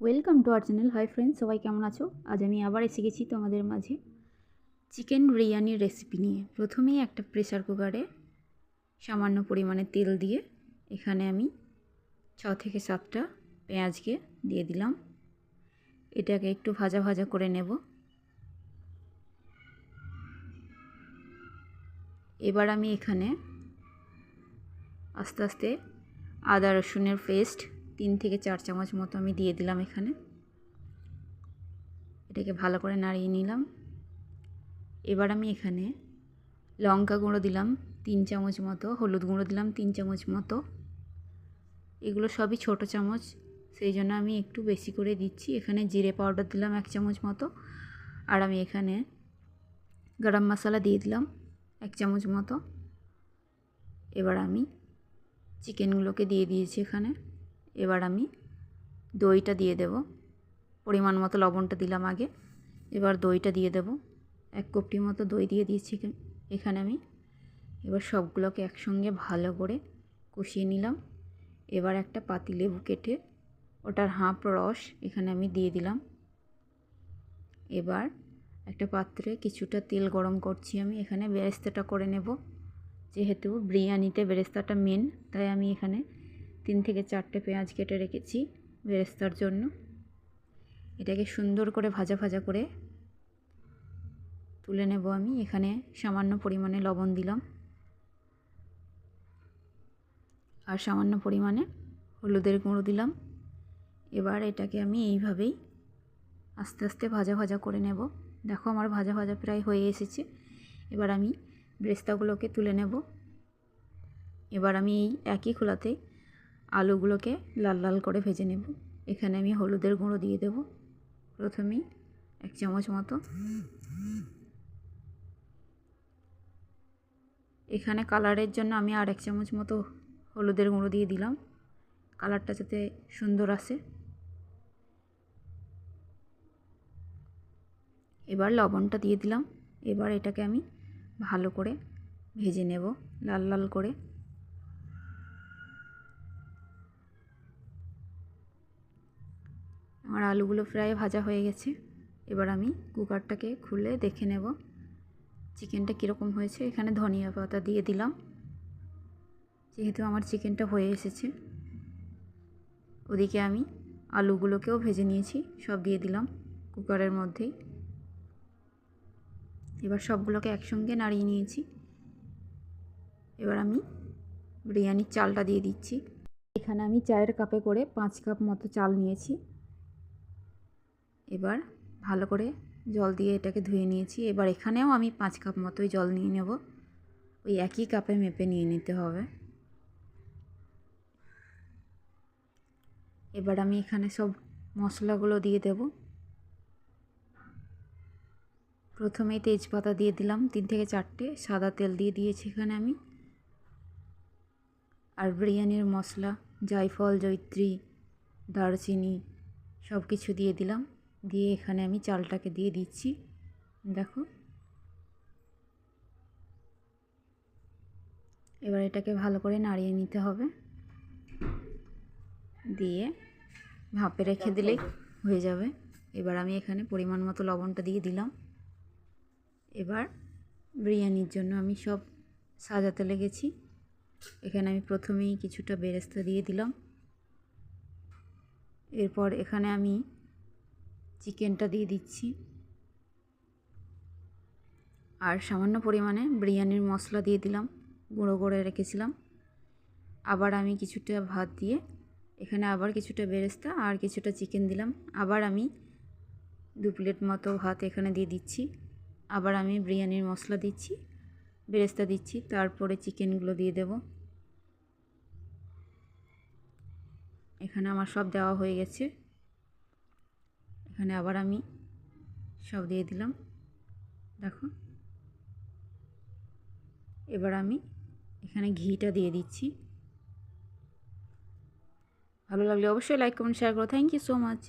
Welcome to our channel. Hi friends, সবাই কেমন আছো? আজ আমি আবার এসে গেছি তোমাদের মাঝে চিকেন বিরিয়ানির রেসিপি নিয়ে। প্রথমেই একটা প্রেসার কুকারে সামান্য পরিমাণে তেল দিয়ে এখানে আমি 6 থেকে 7টা পেঁয়াজকে দিয়ে দিলাম। এটাকে একটু ভাজা ভাজা করে নেব। এবার আমি এখানে আস্তে আস্তে আদা রসুনের পেস্ট 3 থেকে 4 চামচ মতো আমি দিয়ে দিলাম। এখানে এটাকে ভালো করে নাড়িয়ে নিলাম। এবার আমি এখানে লঙ্কা গুঁড়ো দিলাম 3 চামচ মতো, হলুদ গুঁড়ো দিলাম 3 চামচ মতো। এগুলো সবই ছোট চামচ, সেই জন্য আমি একটু বেশি করে দিচ্ছি। এখানে জিরে পাউডার দিলাম 1 চামচ মতো, আর আমি এখানে গরম মশলা দিয়ে দিলাম 1 চামচ মতো। এবার আমি চিকেনগুলোকে দিয়ে দিয়েছি এখানে। এবার আমি দইটা দিয়ে দেব, পরিমাণ মতো লবণটা দিলাম আগে। এবার দইটা দিয়ে দেব, 1 কোপটি মতো দই দিয়ে দিয়েছি এখানে আমি। এবার সবগুলোকে একসঙ্গে ভালো করে কষিয়ে নিলাম। এবার একটা পাতিলেবু কেটে ওটার হাফ রস এখানে আমি দিয়ে দিলাম। এবার একটা পাত্রে কিছুটা তেল গরম করছি আমি। এখানে বেরেস্তাটা করে নেব। যেহেতু বিরিয়ানিতে বেরেস্তাটা মেন, তাই আমি এখানে 3 থেকে 4টে পেঁয়াজ কেটে রেখেছি বেরেস্তার জন্য। এটাকে সুন্দর করে ভাজা ভাজা করে তুলে নেব আমি। এখানে সামান্য পরিমাণে লবণ দিলাম আর সামান্য পরিমাণে হলুদের গুঁড়ো দিলাম। এবার এটাকে আমি এইভাবেই আস্তে আস্তে ভাজা ভাজা করে নেব। দেখো আমার ভাজা ভাজা প্রায় হয়ে এসেছে। এবার আমি বেরেস্তাগুলোকে তুলে নেব। এবার আমি এই একই খোলাতে আলুগুলোকে লাল লাল করে ভেজে নেব। এখানে আমি হলুদের গুঁড়ো দিয়ে দেব প্রথমেই 1 চামচ মতো। এখানে কালারের জন্য আমি আর 1 চামচ মতো হলুদের গুঁড়ো দিয়ে দিলাম, কালারটা যাতে সুন্দর আসে। এবার লবণটা দিয়ে দিলাম। এবার এটাকে আমি ভালো করে ভেজে নেব লাল লাল করে। আমার আলুগুলো প্রায় ভাজা হয়ে গেছে। এবার আমি কুকারটাকে খুলে দেখে নেব চিকেনটা কীরকম হয়েছে। এখানে ধনিয়া পাতা দিয়ে দিলাম, যেহেতু আমার চিকেনটা হয়ে এসেছে। ওদিকে আমি আলুগুলোকেও ভেজে নিয়েছি, সব দিয়ে দিলাম কুকারের মধ্যেই। এবার সবগুলোকে একসঙ্গে নাড়িয়ে নিয়েছি। এবার আমি বিরিয়ানির চালটা দিয়ে দিচ্ছি। এখানে আমি চায়ের কাপে করে 5 কাপ মতো চাল নিয়েছি। এবার ভালো করে জল দিয়ে এটাকে ধুয়ে নিয়েছি। এবার এখানেও আমি 5 কাপ মতোই জল নিয়ে নেব। ওই একই কাপে মেপে নিয়ে নিতে হবে। এবার আমি এখানে সব মশলাগুলো দিয়ে দেব। প্রথমেই তেজপাতা দিয়ে দিলাম 3 থেকে 4টে, সাদা তেল দিয়ে দিয়েছি এখানে আমি। আর বিরিয়ানির মশলা জায়ফল, জয়িত্রী, দারচিনি সব কিছু দিয়ে দিলাম। দিয়ে এখানে আমি চালটাকে দিয়ে দিচ্ছি। দেখো, এবার এটাকে ভালো করে নাড়িয়ে নিতে হবে। দিয়ে ভাপে রেখে দিলেই হয়ে যাবে। এবার আমি এখানে পরিমাণ মতো লবণটা দিয়ে দিলাম। এবার বিরিয়ানির জন্য আমি সব সাজাতে লেগেছি। এখানে আমি প্রথমেই কিছুটা বেরেস্তা দিয়ে দিলাম। এরপর এখানে আমি চিকেনটা দিয়ে দিচ্ছি আর সামান্য পরিমাণে বিরিয়ানির মশলা দিয়ে দিলাম, গুঁড়ো করে রেখেছিলাম। আবার আমি কিছুটা ভাত দিয়ে এখানে আবার কিছুটা বেরেস্তা আর কিছুটা চিকেন দিলাম। আবার আমি 2 প্লেট মতো ভাত এখানে দিয়ে দিচ্ছি। আবার আমি বিরিয়ানির মশলা দিচ্ছি, বেরেস্তা দিচ্ছি, তারপরে চিকেনগুলো দিয়ে দেব। এখানে আমার সব দেওয়া হয়ে গেছে। এখানে আবার আমি সব দিয়ে দিলাম। দেখো, এবার আমি এখানে ঘিটা দিয়ে দিচ্ছি। ভালো লাগলে অবশ্যই লাইক কমেন্ট শেয়ার করো। Thank you so much.